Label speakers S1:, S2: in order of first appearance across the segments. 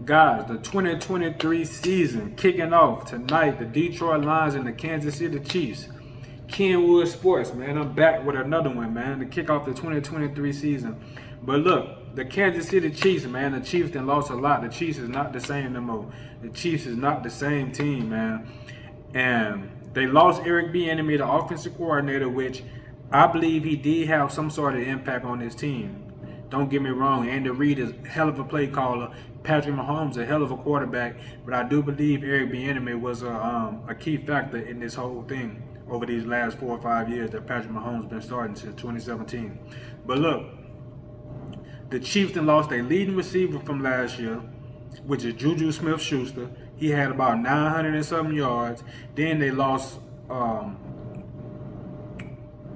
S1: Guys, the 2023 season kicking off tonight. The Detroit Lions and the Kansas City Chiefs. Kenwood Sports, man. I'm back with another one, man, to kick off the 2023 season. But look, the Kansas City Chiefs, man, the Chiefs done lost a lot. The Chiefs is not the same no more. The Chiefs is not the same team, man. And they lost Eric Bieniemy, the offensive coordinator, which I believe he did have some sort of impact on his team. Don't get me wrong, Andy Reid is a hell of a play caller. Patrick Mahomes a hell of a quarterback, but I do believe Eric Bieniemy was a key factor in this whole thing over these last 4 or 5 years that Patrick Mahomes been starting since 2017. But look, the Chiefs then lost their leading receiver from last year, which is Juju Smith-Schuster. He had about 900 and something yards. Then they lost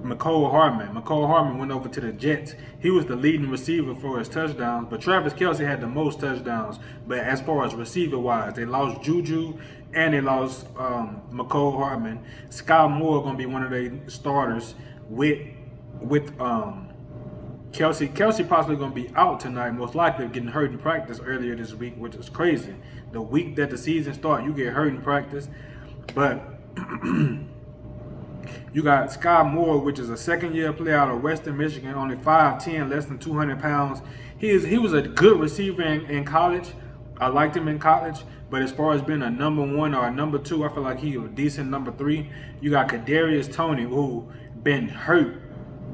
S1: Mecole Hardman. Mecole Hardman went over to the Jets. He was the leading receiver for his touchdowns, but Travis Kelce had the most touchdowns. But as far as receiver-wise, they lost Juju and they lost Mecole Hardman. Sky Moore going to be one of their starters with Kelce. Kelce possibly going to be out tonight, most likely getting hurt in practice earlier this week, which is crazy. The week that the season starts, you get hurt in practice. But you got Sky Moore, which is a second-year player out of Western Michigan, only 5'10", less than 200 pounds. He was a good receiver in college. I liked him in college. But as far as being a number 1 or a number 2, I feel like he was a decent number 3. You got Kadarius Toney, who been hurt.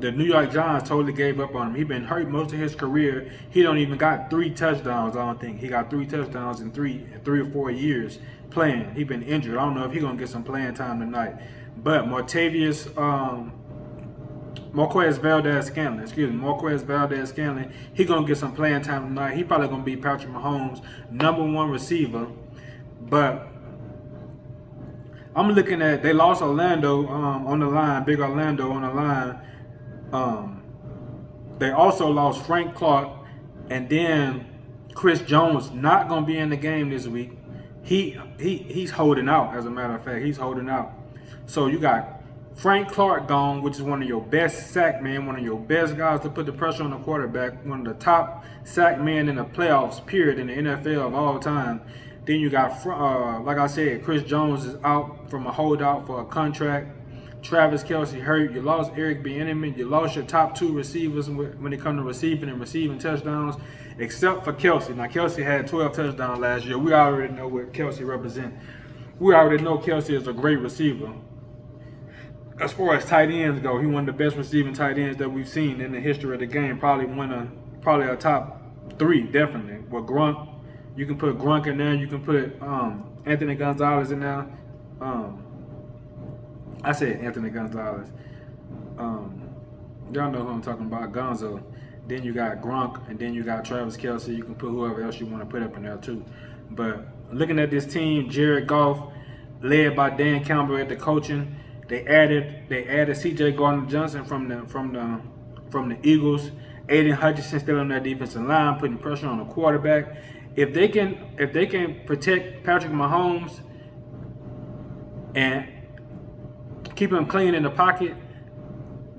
S1: The New York Giants totally gave up on him. He been hurt most of his career. He don't even got 3 touchdowns, I don't think. He got 3 touchdowns in three or 4 years playing. He been injured. I don't know if he's going to get some playing time tonight. But Marquez Valdez-Scantling, he going to get some playing time tonight. He probably going to be Patrick Mahomes' number 1 receiver. But I'm looking at, they lost Orlando on the line, Big Orlando on the line. They also lost Frank Clark, and then Chris Jones not going to be in the game this week. He's holding out, as a matter of fact. He's holding out. So you got Frank Clark gone, which is one of your best sack men, one of your best guys to put the pressure on the quarterback, one of the top sack men in the playoffs, period, in the NFL of all time. Then you got, like I said, Chris Jones is out from a holdout for a contract. Travis Kelce hurt. You lost Eric Bieniemy. You lost your top 2 receivers when it comes to receiving touchdowns, except for Kelce. Now, Kelce had 12 touchdowns last year. We already know what Kelce represents. We already know Kelce is a great receiver. As far as tight ends go, he one of the best receiving tight ends that we've seen in the history of the game. Probably a top 3, definitely. With Gronk, you can put Gronk in there. You can put Anthony Gonzalez in there. I said Anthony Gonzalez. Y'all know who I'm talking about, Gonzo. Then you got Gronk, and then you got Travis Kelce. You can put whoever else you want to put up in there too. But looking at this team, Jared Goff, led by Dan Campbell at the coaching. They added C.J. Gardner-Johnson from the Eagles. Aiden Hutchinson still on that defensive line, putting pressure on the quarterback. If they can protect Patrick Mahomes and keep him clean in the pocket,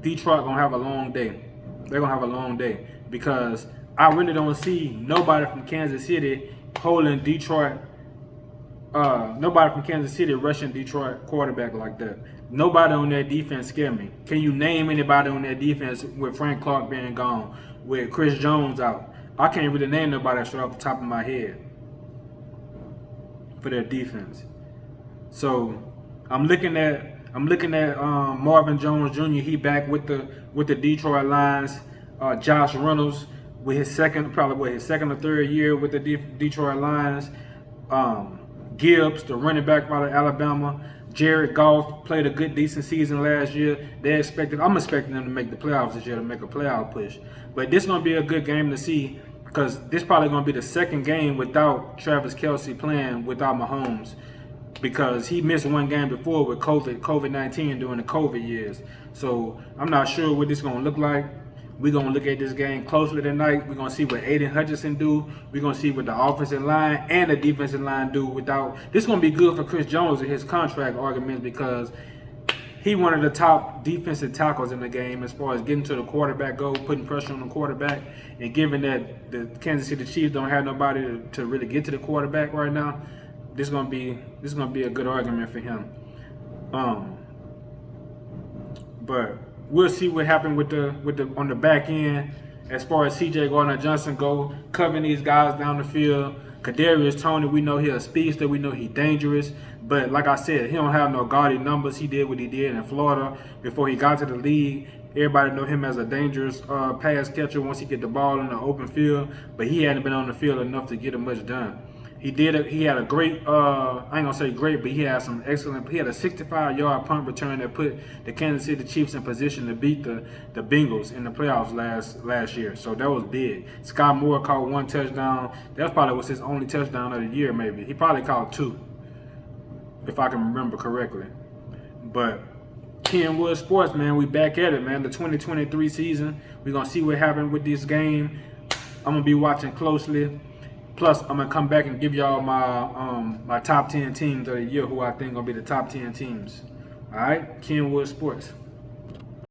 S1: Detroit gonna have a long day. They're gonna have a long day because I really don't see nobody from Kansas City holding Detroit. Nobody from Kansas City rushing Detroit quarterback like that. Nobody on that defense scare me. Can you name anybody on that defense with Frank Clark being gone, with Chris Jones out? I can't really name nobody straight off the top of my head for their defense. So I'm looking at Marvin Jones Jr. He back with the Detroit Lions. Josh Reynolds with his second or third year with the Detroit Lions. Gibbs, the running back out of Alabama. Jared Goff played a good, decent season last year. I'm expecting them to make the playoffs this year, to make a playoff push. But this is going to be a good game to see because this is probably going to be the second game without Travis Kelce playing without Mahomes because he missed one game before with COVID-19 during the COVID years. So I'm not sure what this is going to look like. We're going to look at this game closely tonight. We're going to see what Aiden Hutchinson do. We're going to see what the offensive line and the defensive line do without. This is going to be good for Chris Jones and his contract arguments because he one of the top defensive tackles in the game as far as getting to the quarterback goal, putting pressure on the quarterback, and given that the Kansas City Chiefs don't have nobody to really get to the quarterback right now, this is gonna be a good argument for him. But we'll see what happened with the on the back end as far as C.J. Gardner-Johnson go, covering these guys down the field. Kadarius Toney, we know he's a speedster, we know he's dangerous, but like I said, he don't have no gaudy numbers. He did what he did in Florida before he got to the league. Everybody know him as a dangerous pass catcher once he get the ball in the open field, but he hadn't been on the field enough to get him much done. He had a great, I ain't gonna say great, but he had some excellent. He had a 65-yard punt return that put the Kansas City Chiefs in position to beat the Bengals in the playoffs last year. So that was big. Sky Moore caught 1 touchdown. That probably was his only touchdown of the year, maybe. He probably caught 2, if I can remember correctly. But Kenwood Sports, man, we back at it, man. The 2023 season. We're gonna see what happened with this game. I'm gonna be watching closely. Plus, I'm gonna come back and give y'all my top 10 teams of the year, who I think gonna be the top 10 teams. All right, Kenwood Sports.